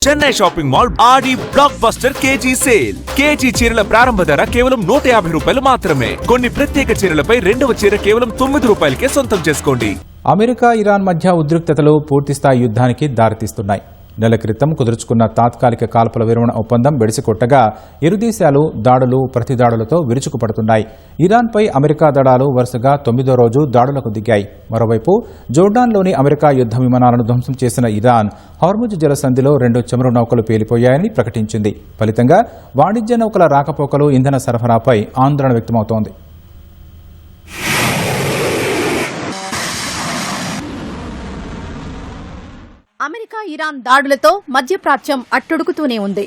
Chennai shopping mall Aadi blockbuster KG sale. KG చీరల ప్రారంభ ధర కేవలం 150 రూపాయలు మాత్రమే. కొన్ని ప్రత్యేక చీరలపై రెండవ చీర కేవలం 9 రూపాయలకే సొంతం చేసుకోండి. అమెరికా ఇరాన్ మధ్య ఉద్రిక్తతలు పూర్తిస్థాయి యుద్ధానికి దారితీస్తున్నాయి. నెల క్రితం కుదుర్చుకున్న తాత్కాలిక కాల్పుల విరమణ ఒప్పందం బెడిసికొట్టగా ఇరు దేశాలు దాడులు ప్రతిదాడులతో విరుచుకుపడుతున్నాయి. ఇరాన్పై అమెరికా దళాలు వరుసగా 9వ రోజు దాడులకు దిగాయి. మరోవైపు జోర్డాన్లోని అమెరికా యుద్ధ విమానాలను ధ్వంసం చేసిన ఇరాన్ హార్ముజ్ జలసంధిలో 2 చమురు నౌకలు పేలిపోయాయని ప్రకటించింది. ఫలితంగా వాణిజ్య నౌకల రాకపోకలు, ఇంధన సరఫరాపై ఆందోళన వ్యక్తమవుతోంది. అమెరికా ఇరాన్ దాడులతో మధ్యప్రాచ్యం అట్టుడుకుతూనే ఉంది.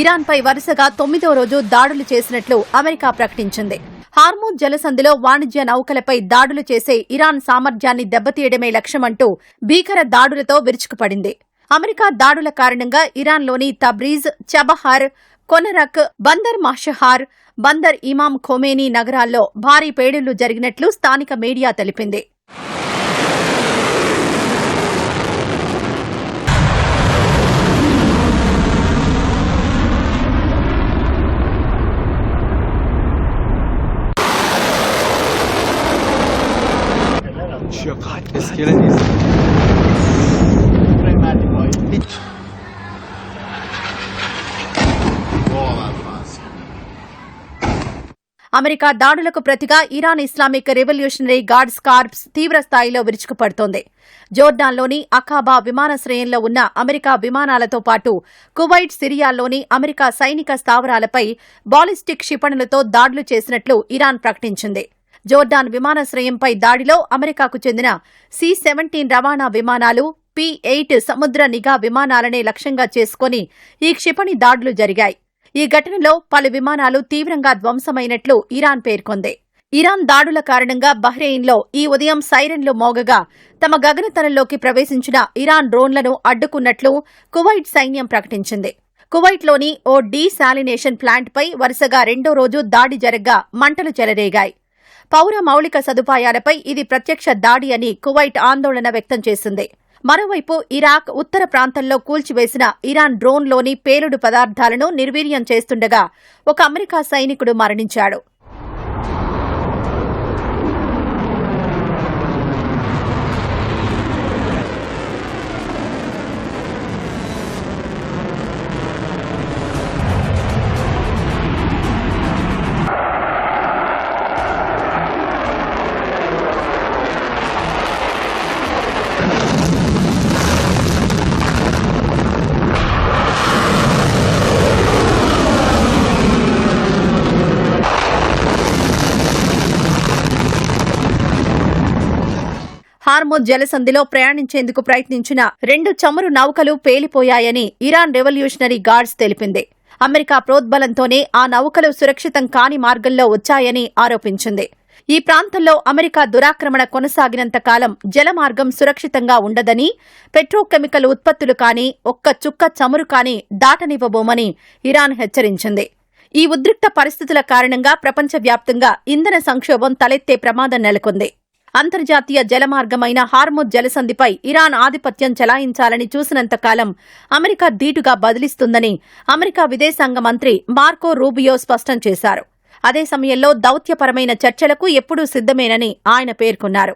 ఇరాన్పై వరుసగా 9వ రోజు దాడులు చేసినట్లు అమెరికా ప్రకటించింది. హార్మూజ్ జలసంధిలో వాణిజ్య నౌకలపై దాడులు చేసే ఇరాన్ సామర్థ్యాన్ని దెబ్బతీయడమే లక్ష్యమంటూ భీకర దాడులతో విరుచుకుపడింది. అమెరికా దాడుల కారణంగా ఇరాన్లోని తబ్రీజ్, చబహార్, కొనరక్, బందర్ మషహార్, బందర్ ఇమాం ఖొమేనీ నగరాల్లో భారీ పేలుళ్లు జరిగినట్లు స్థానిక మీడియా తెలిపింది. అమెరికా దాడులకు ప్రతిగా Iran Islamic Revolutionary Guards Corps తీవ్ర స్థాయిలో విరుచుకుపడుతోంది. జోర్డాన్లోని అఖాబా విమానాశ్రయంలో ఉన్న అమెరికా విమానాలతో పాటు కువైట్, సిరియాల్లోని అమెరికా సైనిక స్థావరాలపై బాలిస్టిక్ క్షిపణులతో దాడులు చేసినట్లు ఇరాన్ ప్రకటించింది. జోర్డాన్ విమానాశ్రయంపై దాడిలో అమెరికాకు చెందిన C-17 రవాణా విమానాలు, P-8 సముద్ర నిఘా విమానాలనే లక్ష్యంగా చేసుకుని ఈ క్షిపణి దాడులు జరిగాయి. ఈ ఘటనలో పలు విమానాలు తీవ్రంగా ధ్వంసమైనట్లు ఇరాన్ పేర్కొంది. ఇరాన్ దాడుల కారణంగా బహ్రెయిన్లో ఈ ఉదయం సైరన్లు మోగగా తమ గగనతలంలోకి ప్రవేశించిన ఇరాన్ డ్రోన్లను అడ్డుకున్నట్లు కువైట్ సైన్యం ప్రకటించింది. కువైట్లోని ఓ డీశాలినేషన్ ప్లాంట్పై వరుసగా 2వ రోజు దాడి జరగ్గా మంటలు చెలరేగాయి. పౌర మౌలిక సదుపాయాలపై ఇది ప్రత్యక్ష దాడి అని కువైట్ ఆందోళన వ్యక్తం చేసింది. మరోవైపు ఇరాక్ ఉత్తర ప్రాంతంలో కూల్చివేసిన ఇరాన్ డ్రోన్లోని పేలుడు పదార్థాలను నిర్వీర్యం చేస్తుండగా ఒక అమెరికా సైనికుడు మరణించాడు. హార్ముజ్ జలసంధిలో ప్రయాణించేందుకు ప్రయత్నించిన 2 చమురు నౌకలు పేలిపోయాయని ఇరాన్ రెవల్యూషనరీ గార్డ్స్ తెలిపింది. అమెరికా ప్రోద్బలంతోనే ఆ నౌకలు సురక్షితం కాని మార్గంలో వచ్చాయని ఆరోపించింది. ఈ ప్రాంతంలో అమెరికా దురాక్రమణ కొనసాగినంత కాలం జలమార్గం సురక్షితంగా ఉండదని, పెట్రోకెమికల్ ఉత్పత్తులు కానీ, ఒక్క చుక్క చమురు కానీ దాటనివ్వబోమని ఇరాన్ హెచ్చరించింది. ఈ ఉద్రిక్త పరిస్థితుల కారణంగా ప్రపంచవ్యాప్తంగా ఇంధన సంక్షోభం తలెత్తే ప్రమాదం నెలకొంది. అంతర్జాతీయ జలమార్గమైన హార్ముజ్ జలసంధిపై ఇరాన్ ఆధిపత్యం చెలాయించాలని చూసినంతకాలం అమెరికా ధీటుగా బదిలిస్తుందని అమెరికా విదేశాంగ మంత్రి మార్కో రూబియో స్పష్టం చేశారు. అదే సమయంలో దౌత్యపరమైన చర్చలకు ఎప్పుడూ సిద్ధమేనని ఆయన పేర్కొన్నారు.